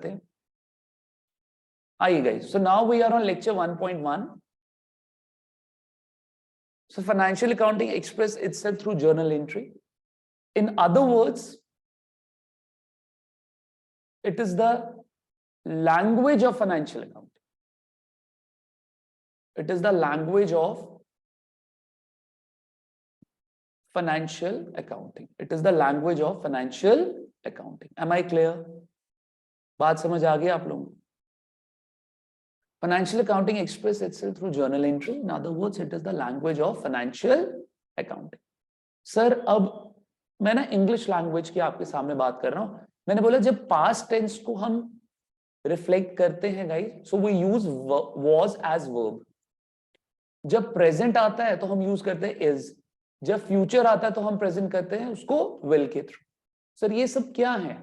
लेते हैं। आइए guys, so now we are on lecture 1.1. So financial accounting express itself through journal entry. In other words, it is the language of financial accounting. It is the language of financial accounting. It is the language of financial accounting. Am I clear? बात समझ आ गई आप लोगों को? Financial accounting express itself through journal entry. In other words, it is the language of financial accounting. Sir, अब मैं ना इंग्लिश लैंग्वेज की आपके सामने बात कर रहा हूं. मैंने बोला जब पास्ट टेंस को हम रिफ्लेक्ट करते हैं guys, so we use was as verb. जब प्रेजेंट आता है तो हम यूज करते हैं इज. जब फ्यूचर आता है तो हम प्रेजेंट करते हैं उसको विल के थ्रू. सर ये सब क्या है?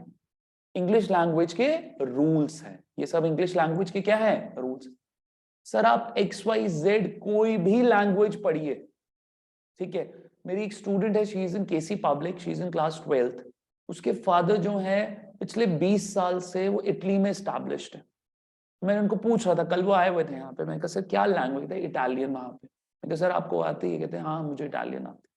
इंग्लिश लैंग्वेज के रूल्स हैं. ये सब इंग्लिश लैंग्वेज के क्या है? रूल्स. सर आप XYZ कोई भी लैंग्वेज पढ़िए, ठीक है. मेरी एक स्टूडेंट है, she is in KC public, she is in class 12th. उसके फादर जो है पिछले 20 साल से वो इटली में एस्टैब्लिश्ड है. मैंने उनको पूछ रहा था, कल वो आए हुए थे यहाँ पे. मैंने कहा सर क्या लैंग्वेज है? इटालियन. वहां पे मैंने कहा सर आपको आती है? कहते हैं हाँ मुझे इटालियन आती है.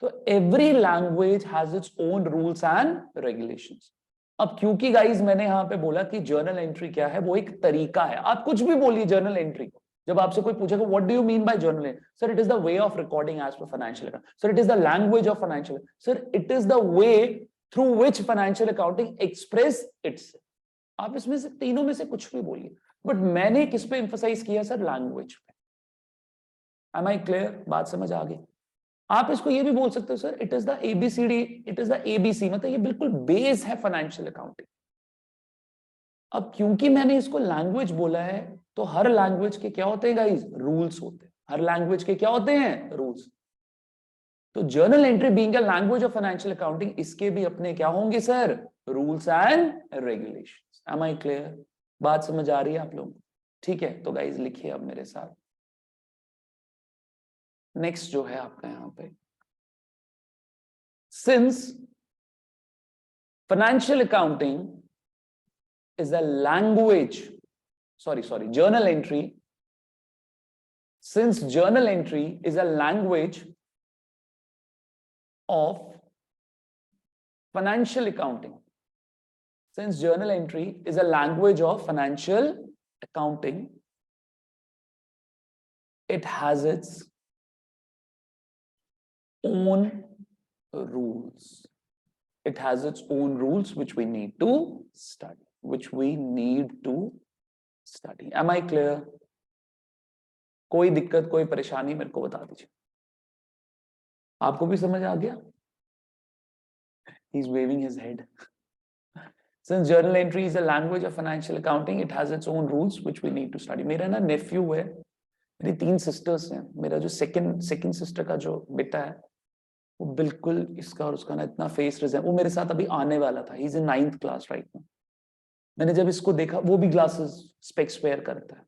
तो every language has its own rules and regulations. अब क्योंकि गाइज मैंने यहाँ पे बोला कि जर्नल एंट्री क्या है, वो एक तरीका है. आप कुछ भी बोलिए जर्नल एंट्री को. जब आपसे कोई पूछेगा what do you mean by journal entry, sir it is the way of recording as per financial account. Sir it is the language of financial. Sir it is the way through which financial accounting express its. आप इसमें से तीनों में से कुछ भी बोलिए, but मैंने किस पे एम्फसाइज किया सर? लैंग्वेज पे. Am I clear? बात समझ आ गई? आप इसको ये भी बोल सकते हो sir it is the ABCD, it is the ABC. मतलब ये बिल्कुल बेस है फाइनेंशियल अकाउंटिंग. अब क्योंकि मैंने इसको लैंग्वेज बोला है तो हर लैंग्वेज के क्या होते हैं गाइस? रूल्स होते हैं. हर लैंग्वेज के क्या होते हैं? रूल्स. तो journal entry being a language of financial accounting, इसके भी अपने क्या होंगे sir? Rules and regulations. Am I clear? बात समझ आ रही है आप लोगों को? ठीक है, तो गाइस लिखिए अब मेरे साथ. नेक्स्ट जो है आपका यहां पे, since financial accounting is a language, sorry, journal entry. Since journal entry is a language of financial accounting, since journal entry is a language of financial accounting, it has its own rules. It has its own rules which we need to study. Am I clear? कोई दिक्कत, कोई परेशानी मेरे को बता दीजिए. आपको भी समझ आ गया? He's waving his head. Since journal entry is a language of financial accounting, it has its own rules which we need to study. मेरा ना nephew है, मेरी 3 sisters हैं. मेरा जो second sister का जो बेटा है वो बिल्कुल इसका और उसका ना इतना फेस रिजेंबल. वो मेरे साथ अभी आने वाला था. He's in 9th class right now. मैंने जब इसको देखा, वो भी ग्लासेस स्पेक्स वेयर करता है.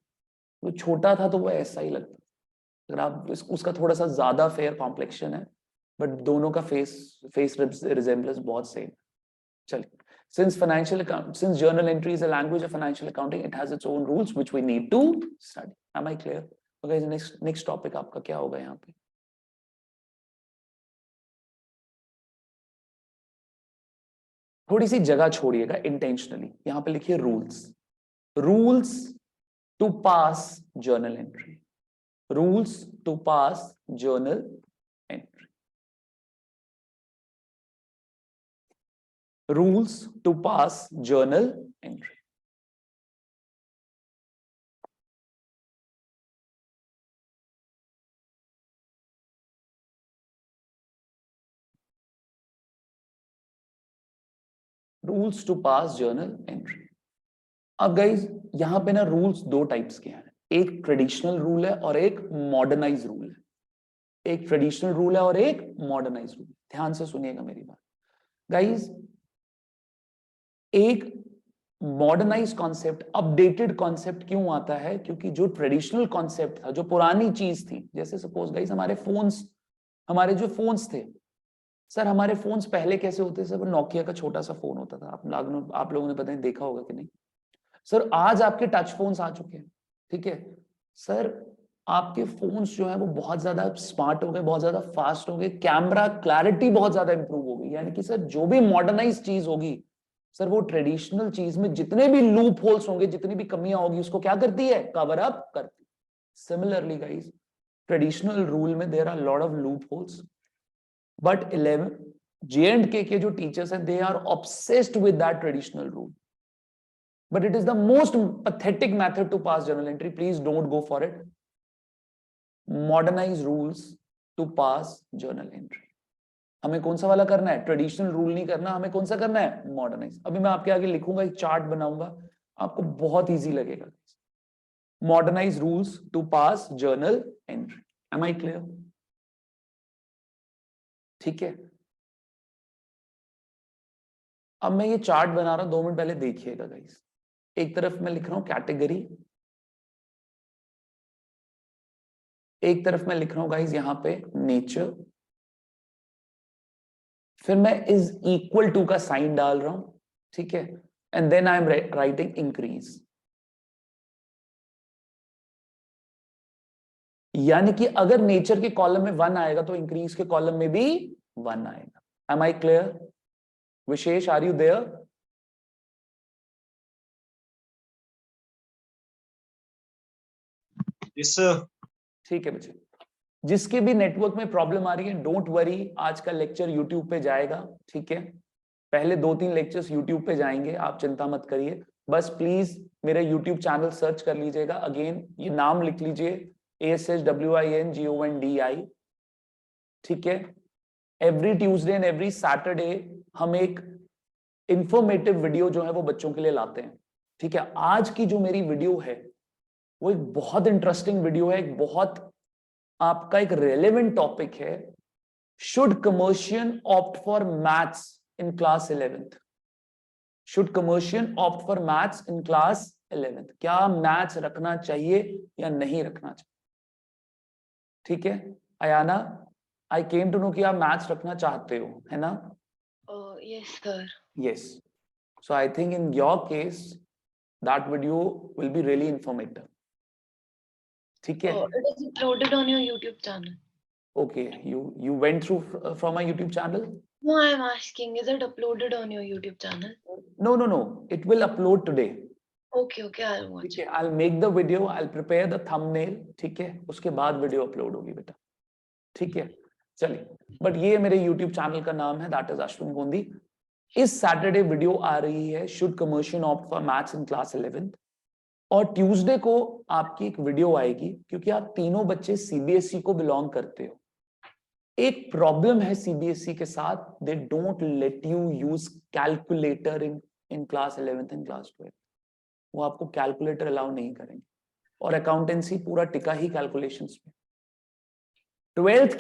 वो छोटा था तो वो ऐसा ही लगता. अगर आप उसका थोड़ा सा ज्यादा फेयर कॉम्प्लेक्शन है, बट दोनों का फेस रिजेम्बलेंस बहुत सेम. चलिए, since journal entry is a language of financial accounting, it has its own rules which we need to study. Am I clear? Okay, next topic आपका क्या होगा यहाँ पे? थोड़ी सी जगह छोड़िएगा इंटेंशनली. यहां पे लिखिए rules to pass journal entry. Rules to pass journal entry. Rules to pass journal entry. Rules to pass journal entry. अब गाइज यहां पे ना रूल्स 2 टाइप्स के हैं. एक ट्रेडिशनल रूल है और एक मॉडर्नाइज रूल है. एक ट्रेडिशनल रूल है और एक मॉडर्नाइज रूल. ध्यान से सुनिएगा मेरी बात गाइज. एक मॉडर्नाइज कॉन्सेप्ट, अपडेटेड कॉन्सेप्ट क्यों आता है? क्योंकि जो ट्रेडिशनल कॉन्सेप्ट था, जो पुरानी चीज थी, जैसे सपोज गाइज हमारे जो फोन्स थे, सर हमारे फोन्स पहले कैसे होते थे? वो नोकिया का छोटा सा फोन होता था, आप लोगों ने पता नहीं देखा होगा कि नहीं। सर आज आपके टच फोन्स आ चुके हैं, ठीक है सर। आपके फोन्स जो है वो बहुत ज्यादा स्मार्ट हो गए, बहुत ज्यादा फास्ट हो गए, कैमरा क्लैरिटी बहुत ज्यादा इंप्रूव हो गई। यानी कि सर जो भी मॉडर्नाइज चीज होगी सर, वो ट्रेडिशनल चीज में जितने भी लूप होल्स होंगे, जितनी भी कमियां होगी, उसको क्या करती है? कवर अप करती है। सिमिलरली गाइस, ट्रेडिशनल रूल में there are lot of loopholes, but 11 J&K के जो टीचर्स हैं, they are obsessed with that traditional rule, but it is the most pathetic method to pass journal entry. Please don't go for it. Modernize rules to pass journal entry. हमें कौन सा वाला करना है? Traditional rule नहीं करना, हमें कौन सा करना है? मॉडर्नाइज। अभी मैं आपके आगे लिखूंगा, एक चार्ट बनाऊंगा, आपको बहुत इजी लगेगा। Modernize rules to pass journal entry. Am I clear? ठीक है, अब मैं ये चार्ट बना रहा हूं, 2 मिनट पहले देखिएगा गाइस। एक तरफ मैं लिख रहा हूं कैटेगरी, एक तरफ मैं लिख रहा हूं गाइस यहां पे नेचर, फिर मैं इज इक्वल टू का साइन डाल रहा हूं, ठीक है, and then I am writing increase. यानी कि अगर नेचर के कॉलम में 1 आएगा तो इंक्रीज के कॉलम में भी 1 आएगा। Am I clear? Vishesh, are you there? Yes ठीक है बच्चे, जिसके भी नेटवर्क में प्रॉब्लम आ रही है, डोंट वरी, आज का लेक्चर यूट्यूब पे जाएगा, ठीक है। पहले 2-3 लेक्चर्स यूट्यूब पे जाएंगे, आप चिंता मत करिए। बस प्लीज मेरा यूट्यूब चैनल सर्च कर लीजिएगा, अगेन ये नाम लिख लीजिए, ASHWINGONDI, ठीक है। Every Tuesday and every Saturday हम एक इंफॉर्मेटिव वीडियो जो है वो बच्चों के लिए लाते हैं, ठीक है। आज की जो मेरी वीडियो है वो एक बहुत इंटरेस्टिंग वीडियो है, एक बहुत आपका एक रेलेवेंट टॉपिक है। Should commerce opt for maths in class 11th? Should commerce opt for maths in class 11th? क्या मैथ्स रखना चाहिए या नहीं रखना चाहिए? ठीक है अयाना, आई केम टू नो कि आप मैथ्स रखना चाहते हो, है ना? Yes sir. Yes, so I think in your case that video will be really informative, ठीक है। It is uploaded on your YouTube channel. Okay, you went through from my YouTube channel? No, I am asking, is it uploaded on your YouTube channel? No, it will upload today. Okay, I'll watch ठीक है, it. I'll make the video, I'll prepare the thumbnail, ठीक है, उसके बाद video upload होगी बेटा, ठीक है। चलिए, बट ये मेरे YouTube चैनल का नाम है, दैट इज अश्विन गोंदी। इस सैटरडे वीडियो आ रही है, should commerce opt for maths in class 11th, और ट्यूसडे को आपकी एक वीडियो आएगी, क्योंकि आप तीनों बच्चे CBSE को बिलोंग करते हो। एक प्रॉब्लम है CBSE के साथ, they don't let you use calculator in class 11th and class 12th। वो आपको कैलकुलेटर अलाउ नहीं करेंगे, और अकाउंटेंसी पूरा टिका ही कैलकुलेशंस पे। 12th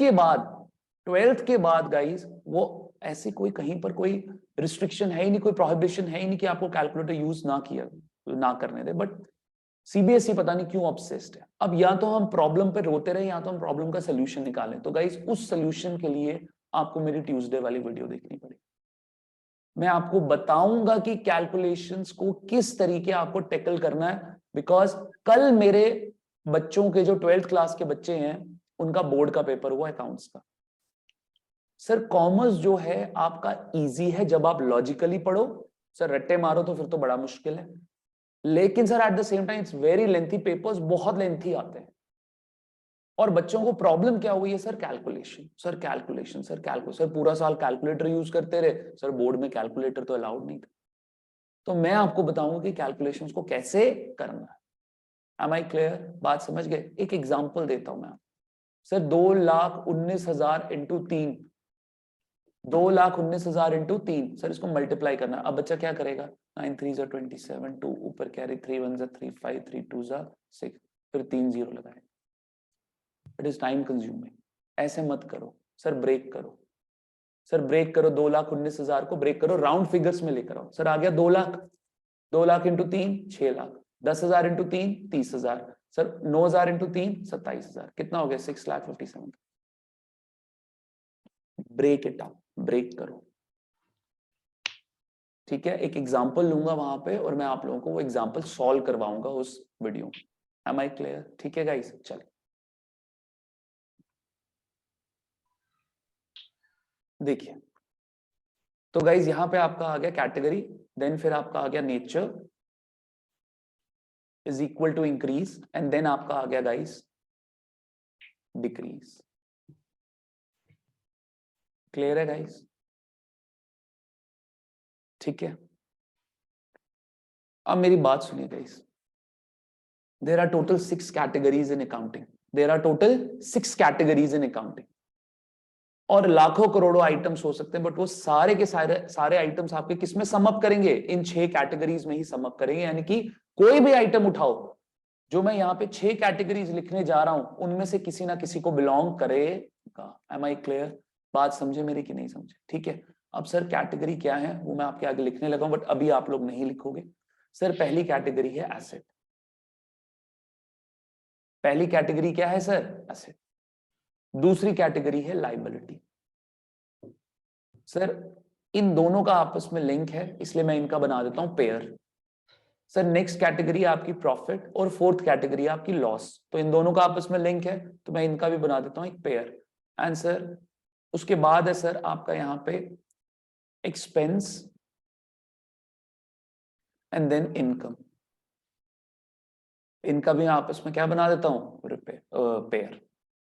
के बाद गाइस, वो ऐसी कोई कहीं पर कोई रिस्ट्रिक्शन है ही नहीं, कोई प्रोहिबिशन है ही नहीं कि आपको कैलकुलेटर यूज ना करने दे, बट CBSE पता नहीं क्यों ऑब्सेस्ड है। अब या तो हम प्रॉब्लम पे रोते रहे, या तो हम प्रॉब्लम का सोल्यूशन निकालें। तो गाइस, उस सोल्यूशन के लिए आपको मेरी ट्यूसडे वाली वीडियो देखनी पड़ेगी। मैं आपको बताऊंगा कि कैलकुलेशंस को किस तरीके आपको टैकल करना है, बिकॉज कल मेरे बच्चों के जो 12th क्लास के बच्चे हैं, उनका बोर्ड का पेपर हुआ अकाउंट्स का। सर कॉमर्स जो है आपका इजी है जब आप लॉजिकली पढ़ो, सर रट्टे मारो तो फिर तो बड़ा मुश्किल है। लेकिन sir at the same time it's very lengthy, papers बहुत लेंथी आते हैं। और बच्चों को प्रॉब्लम क्या हुई है? सर कैलकुलेशन, सर पूरा साल कैलकुलेटर यूज करते रहे, सर बोर्ड में कैलकुलेटर तो अलाउड नहीं था। तो मैं आपको बताऊंगा कि कैलकुलेशंस को कैसे करना है। Am I clear? बात समझ गए? एक एग्जांपल देता हूं मैं आपको। सर 2,19,000 इंटू 3, 2,19,000 इंटू 3, सर इसको मल्टीप्लाई करना। अब बच्चा क्या करेगा? 9 3 जा 27, 2 ऊपर कैरी, 3 1 जा 3, 5 3 2 जा 6, फिर 3 0 लगाए। It is time consuming. ऐसे मत करो सर, ब्रेक करो। सर ब्रेक करो, 2,19,000 को ब्रेक करो, राउंड फिगर्स में लेकर आओ। सर आ गया 2 lakh, 2 lakh into 3 6 lakh, 10,000 into 3 30,000, sir 9,000 into 3 27,000, कितना हो गया? 6,57,000। Break it down. ब्रेक करो। ठीक है, एक एग्जाम्पल लूंगा वहां पे और मैं आप लोगों को वो एग्जाम्पल सॉल्व करवाऊंगा उस वीडियो में। Am I clear? ठीक है गाइस, चलिए देखिए। तो गाइस यहां पे आपका आ गया कैटेगरी, देन फिर आपका आ गया nature is equal to increase, and then आपका आ गया गाइस डिक्रीज। क्लियर है गाइस? ठीक है, अब मेरी बात सुनिए guys. There are total 6 categories in accounting. There are total 6 categories in accounting, और लाखों करोड़ों आइटम्स हो सकते हैं, बट वो सारे के सारे सारे आइटम्स आपके किस में सम अप करेंगे? इन 6 कैटेगरीज में ही सम अप करेंगे। यानी कि कोई भी आइटम उठाओ, जो मैं यहाँ पे 6 कैटेगरीज लिखने जा रहा हूं, उनमें से किसी ना किसी को बिलोंग करेगा। Am I clear? बात समझे मेरी कि नहीं समझे? ठीक है, अब सर कैटेगरी क्या है वो मैं आपके आगे लिखने लगा हूं, बट अभी आप लोग नहीं लिखोगे। सर पहली कैटेगरी है एसेट। पहली कैटेगरी क्या है सर? एसेट। दूसरी कैटेगरी है लाइबिलिटी। सर इन दोनों का आपस में लिंक है, इसलिए मैं इनका बना देता हूं पेयर। सर नेक्स्ट कैटेगरी आपकी प्रॉफिट, और फोर्थ कैटेगरी आपकी लॉस। तो इन दोनों का आपस में लिंक है, तो मैं इनका भी बना देता हूं एक पेयर। एंड सर उसके बाद है सर आपका यहां पे एक्सपेंस एंड देन इनकम। इनका भी आपस में क्या बना देता हूं? पेयर।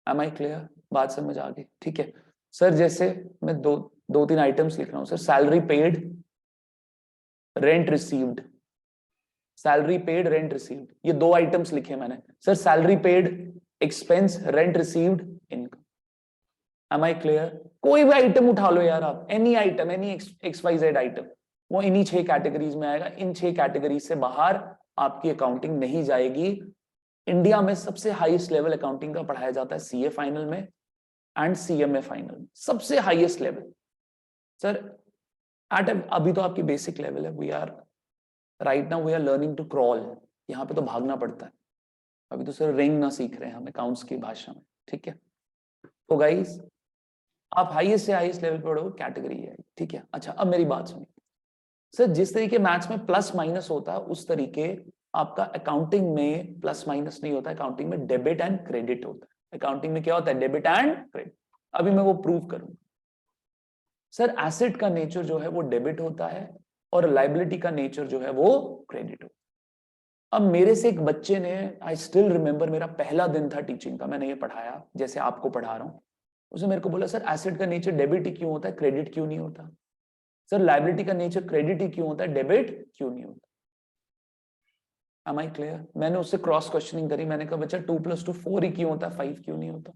Am I clear? बात समझ आ गई? ठीक है सर, जैसे मैं दो तीन आइटम्स लिख रहा हूं sir. Salary paid, rent received. Salary paid, rent received, ये 2 आइटम्स लिखे मैंने sir. Salary paid, expense, rent received, income. Am I clear? कोई भी आइटम उठा लो यार आप, any item, any X Y Z item, वो इन्हीं 6 कैटेगरीज में आएगा। इन 6 कैटेगरीज से बाहर आपकी अकाउंटिंग नहीं जाएगी। इंडिया में सबसे हाईएस्ट लेवल अकाउंटिंग का पढ़ाया जाता है सीए फाइनल में एंड सीएमए फाइनल में, सबसे हाईएस्ट लेवल सर। एट अभी तो आपकी बेसिक लेवल है। We are right now we are learning to crawl. यहाँ पे तो भागना पड़ता है। अभी तो सर रिंग ना सीख रहे हैं हम अकाउंट्स की भाषा में। ठीक है, तो गाइस आप हाईएस्ट से हाईएस्ट लेवल पे पढ़ोगे, कैटेगरी है। ठीक है, अच्छा अब मेरी बात सुनिए सर। जिस तरीके मैथ्स में प्लस माइनस होता है, उस तरीके आपका अकाउंटिंग में प्लस माइनस नहीं होता। अकाउंटिंग में डेबिट एंड क्रेडिट होता है। अकाउंटिंग में क्या होता है? Debit and credit. अभी मैं वो प्रूव करूंगा सर। एसेट का नेचर जो है वो डेबिट होता है, और लाइबिलिटी का नेचर जो है वो क्रेडिट होता है। अब मेरे से एक बच्चे ने, आई स्टिल रिमेंबर, मेरा पहला दिन था टीचिंग का, मैंने ये पढ़ाया जैसे आपको पढ़ा रहा हूं। उसने मेरे को बोला सर एसेट का नेचर डेबिट ही क्यों होता है, क्रेडिट क्यों नहीं होता? सर लाइबिलिटी का नेचर क्रेडिट ही क्यों होता है, डेबिट क्यों नहीं होता? Am I clear? मैंने उससे क्रॉस क्वेश्चनिंग करी। मैंने कहा बच्चा 2+2 4 ही क्यों होता है, 5 क्यों नहीं होता?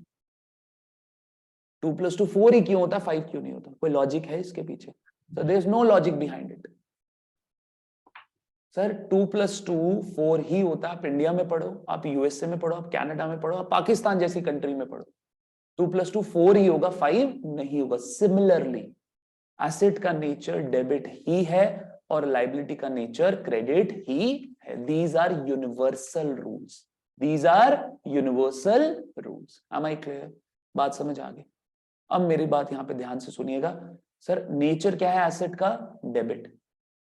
2+2 4 ही क्यों होता है, 5 क्यों नहीं होता? कोई लॉजिक है इसके पीछे? Sir there is no logic behind it. Sir 2+2 4 ही होता है। आप इंडिया में पढ़ो, आप यूएसए में पढ़ो, आप कनाडा में पढ़ो, आप पाकिस्तान जैसी कंट्री में पढ़ो, 2+2 4 ही होगा, 5 नहीं होगा। सिमिलरली एसेट का नेचर डेबिट ही है, और लाइबिलिटी का नेचर क्रेडिट ही है। These are universal rules. These are universal rules. Am I clear? बात समझ आ गई? अब मेरी बात यहां पे ध्यान से सुनिएगा। सर नेचर क्या है एसेट का? डेबिट।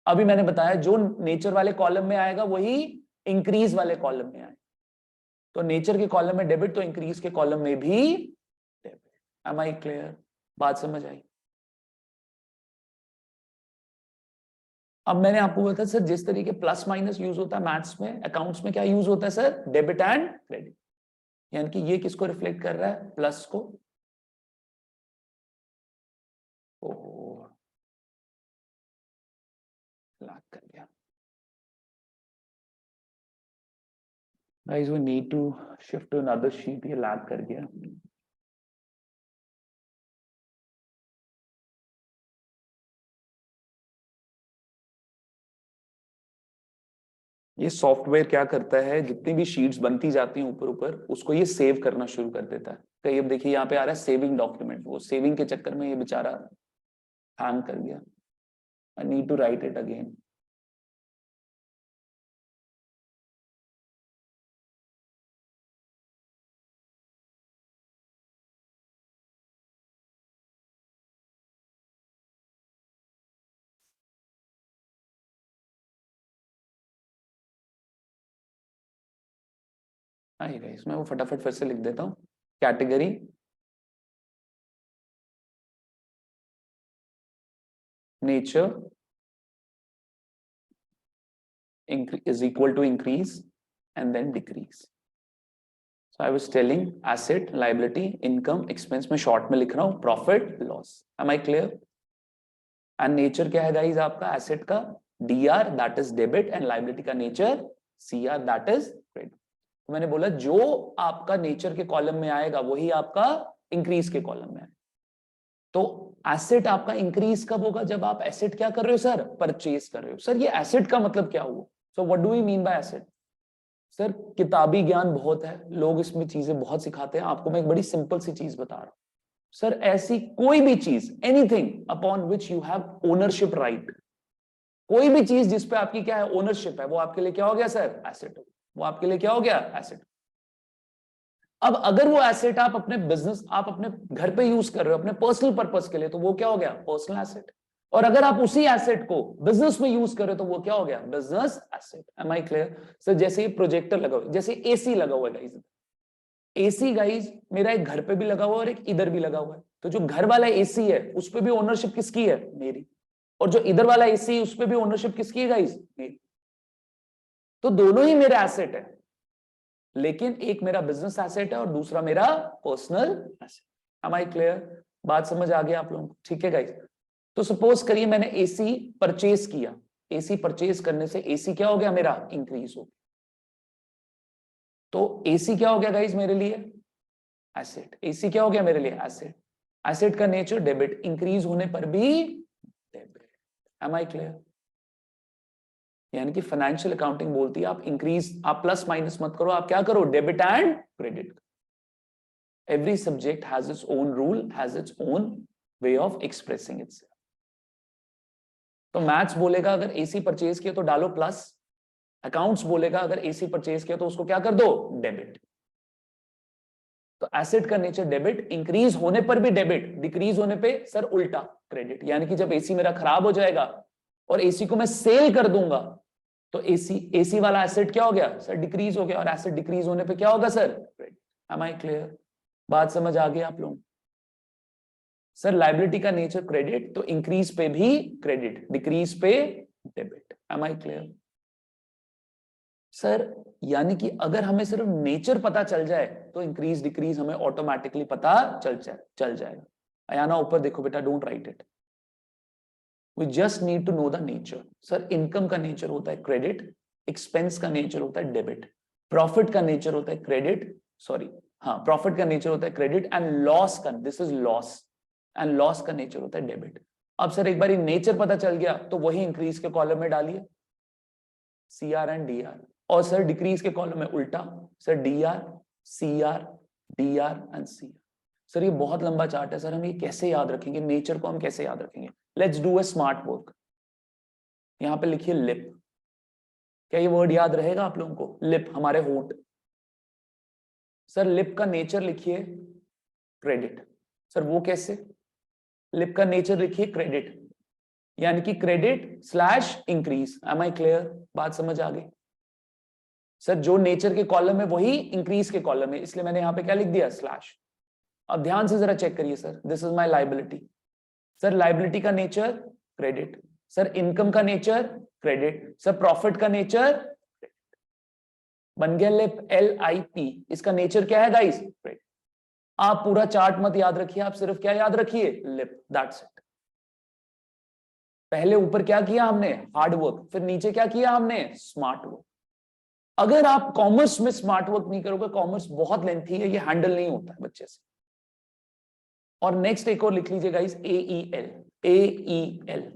अभी मैंने बताया जो नेचर वाले कॉलम में आएगा वही इंक्रीज वाले कॉलम में आएगा। तो नेचर के कॉलम में डेबिट, तो इंक्रीज के कॉलम में भी डेबिट। Am I clear? बात समझ आई? अब मैंने आपको बताया सर, जिस तरीके प्लस माइनस यूज होता है मैथ्स में, अकाउंट्स में क्या यूज होता है सर? Debit and credit. यानी कि ये किसको रिफ्लेक्ट कर रहा है? प्लस को। ओह लैग कर गया। Guys, we need to shift to another sheet. ये लैग कर गया। ये सॉफ्टवेयर क्या करता है, जितनी भी शीट्स बनती जाती हैं ऊपर ऊपर, उसको ये सेव करना शुरू कर देता है। कहीं अब देखिए यहाँ पे आ रहा है सेविंग डॉक्यूमेंट, वो सेविंग के चक्कर में ये बेचारा हैंग कर गया। I need to write it again. आएगा इसमें, वो फटाफट फिर से लिख देता हूँ। Category nature is equal to increase and then decrease. So I was telling asset, liability, income, expense में short में लिख रहा हूँ profit, loss. Am I clear? And nature क्या है guys आपका asset का DR that is debit and liability का nature CR that is credit. तो मैंने बोला जो आपका nature के कॉलम में आएगा वही आपका increase के कॉलम में आएगा। तो एसेट आपका इंक्रीज कब होगा? जब आप एसेट क्या कर रहे हो सर? परचेज कर रहे हो। सर ये एसेट का मतलब क्या हुआ? So what do we mean by asset? Sir किताबी ज्ञान बहुत है, लोग इसमें चीजें बहुत सिखाते हैं, आपको मैं एक बड़ी सिंपल सी चीज बता रहा हूं। सर ऐसी कोई भी चीज, anything upon which you have ownership right, कोई भी चीज जिसपे आपकी क्या है? ओनरशिप है, वो आपके लिए क्या हो गया सर? एसेट हो। वो आपके लिए क्या हो गया? एसेट। अब अगर वो एसेट आप अपने बिजनेस, आप अपने घर पे यूज कर रहे हो अपने पर्सनल पर्पस के लिए, तो वो क्या हो गया? Personal asset. और अगर आप उसी एसेट को बिजनेस में यूज कर रहे हो तो वो क्या हो गया? Business asset. Am I clear? Sir जैसे ये प्रोजेक्टर लगा हुआ है, जैसे एसी लगा हुआ है गाइस, एसी गाइस मेरा एक घर पे भी लगा हुआ है और एक इधर भी लगा हुआ है। तो जो घर वाला एसी है उस पे भी ओनरशिप किसकी है? मेरी। और जो इधर वाला एसी है उस पे भी ओनरशिप किसकी है गाइस? मेरी। तो दोनों ही मेरे एसेट है, लेकिन एक मेरा बिजनेस एसेट है और दूसरा मेरा personal asset. Am I clear? बात समझ आ गया आप लोगों को? ठीक है गाइस। तो सपोज करिए मैंने एसी परचेज किया, एसी परचेज करने से एसी क्या हो गया? मेरा इंक्रीज हो गया। तो एसी क्या हो गया गाइस मेरे लिए? एसेट। एसी क्या हो गया मेरे लिए? एसेट। एसेट का नेचर डेबिट, इंक्रीज होने पर भी डेबिट। Am I clear? यानी कि फाइनेंशियल अकाउंटिंग बोलती है आप इंक्रीज, आप प्लस माइनस मत करो, आप क्या करो? Debit and credit. Every subject has its own rule, has its own way of expressing it's. तो मैथ्स बोलेगा अगर एसी परचेज किया तो डालो प्लस, अकाउंट्स बोलेगा अगर एसी परचेज किया तो उसको क्या कर दो? डेबिट। तो एसेट का नेचर डेबिट, इंक्रीज होने पर भी डेबिट, डिक्रीज होने पे सर उल्टा क्रेडिट। यानी कि जब एसी मेरा खराब हो जाएगा और एसी को मैं सेल कर दूंगा तो एसी वाला एसेट क्या हो गया सर? डिक्रीज हो गया। और एसेट डिक्रीज होने पे क्या होगा sir? Credit. Am I clear? बात समझ आ गई आप लोग? सर लायबिलिटी का नेचर क्रेडिट, तो इंक्रीज पे भी क्रेडिट, डिक्रीज पे debit. Am I clear? Sir यानी कि अगर हमें सिर्फ नेचर पता चल जाए तो इंक्रीज डिक्रीज हमें ऑटोमेटिकली पता चल जाएगा। अयाना ऊपर देखो बेटा, don't write it, we just need to know the nature. Sir income का नेचर होता है क्रेडिट, एक्सपेंस का नेचर होता है डेबिट, प्रॉफिट का नेचर होता है क्रेडिट, सॉरी हाँ प्रॉफिट का नेचर होता है क्रेडिट, एंड लॉस का, this is loss, and loss का नेचर होता है डेबिट। अब सर एक बार नेचर पता चल गया तो वही इंक्रीज के कॉलम में डालिए, CR एंड DR। और सर डिक्रीज के कॉलम में उल्टा, sir DR, CR, DR and CR। Sir ये बहुत लंबा चार्ट है सर, हम ये कैसे याद रखेंगे? नेचर को हम कैसे याद रखेंगे? Let's do a smart work. यहां पे लिखिए लिप। क्या ये वर्ड याद रहेगा आप लोगों को? लिप, हमारे होंठ। सर लिप का नेचर लिखिए क्रेडिट। सर वो कैसे? लिप का नेचर लिखिए क्रेडिट, यानी कि credit slash increase. Am I clear? बात समझ आ गई? सर जो नेचर के कॉलम है वही इंक्रीज के कॉलम है, इसलिए मैंने यहां पे क्या लिख दिया? स्लैश। अब ध्यान से जरा चेक करिए sir, this is my liability. Sir liability का नेचर क्रेडिट, सर इनकम का नेचर क्रेडिट, सर प्रॉफिट का नेचर, बन गया लिप, LIP। इसका नेचर क्या है गाइस? क्रेडिट। आप पूरा चार्ट मत याद रखिए, आप सिर्फ क्या याद रखिए? Lip, that's it. पहले ऊपर क्या किया हमने? हार्ड वर्क, फिर नीचे क्या किया हमने? Smart work. अगर आप कॉमर्स में स्मार्ट वर्क नहीं करोगे, कॉमर्स बहुत लेंथी है, ये हैंडल नहीं होता है बच्चे से। और नेक्स्ट एक और लिख लीजिए guys, AEL। AEL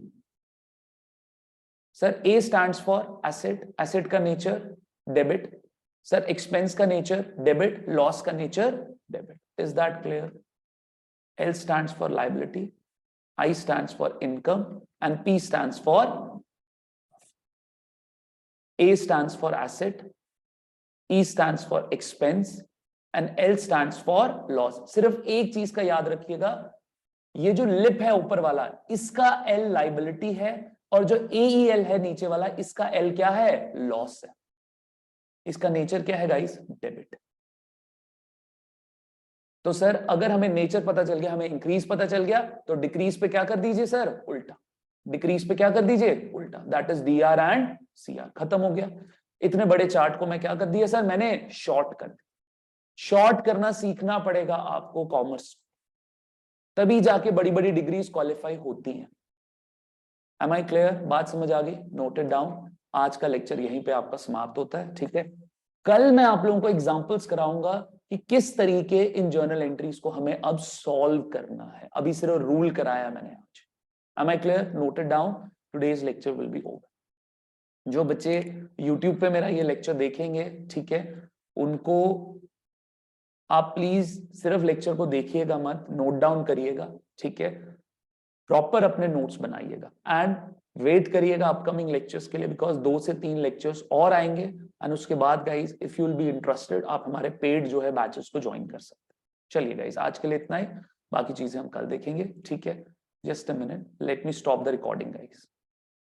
sir A stands for asset, asset का नेचर डेबिट, सर एक्सपेंस का नेचर डेबिट, लॉस का nature debit. Is that clear? L stands for liability, I stands for income, and P stands for, A stands for asset, E stands for expense, and L stands for loss। सिर्फ एक चीज का याद रखिएगा, ये जो lip है ऊपर वाला, इसका L लाइबिलिटी है, और जो AEL है नीचे वाला, इसका L क्या है? लॉस है। इसका नेचर क्या है गाइस? डेबिट। तो सर अगर हमें नेचर पता चल गया, हमें इंक्रीज पता चल गया, तो डिक्रीज पे क्या कर दीजिए सर, उल्टा। डिक्रीज पे क्या कर दीजिए, उल्टा। That is D R and C R, खत्म हो गया। इतने बड़े चार्ट को मैं क्या कर दिया सर, मैंने शॉर्ट कर दिया। शॉर्ट करना सीखना पड़ेगा आपको कॉमर्स, तभी जाके बड़ी बड़ी डिग्रीज क्वालिफाई होती हैं। Am I clear? बात समझ आ गई? Noted down. आज का लेक्चर यहीं पे आपका समाप्त होता है, ठीक है। कल मैं आप लोगों को एग्जांपल्स कराऊंगा कि किस तरीके इन जर्नल एंट्रीज को हमें अब सॉल्व करना है। अभी सिर्फ रूल कराया मैंने आज। Am I clear? Noted down. Today's lecture will be over. जो बच्चे यूट्यूब पे मेरा ये लेक्चर देखेंगे, ठीक है, उनको आप प्लीज सिर्फ लेक्चर को देखिएगा मत, नोट डाउन करिएगा, ठीक है। प्रॉपर अपने नोट्स बनाइएगा एंड वेट करिएगा अपकमिंग लेक्चर्स के लिए, बिकॉज 2 से 3 लेक्चर्स और आएंगे। एंड उसके बाद guys if you will be interested, आप हमारे पेड जो है बैचेस को ज्वाइन कर सकते हैं। चलिए गाइज आज के लिए इतना ही, बाकी चीजें हम कल देखेंगे, ठीक है। Just a minute, let me stop the recording guys.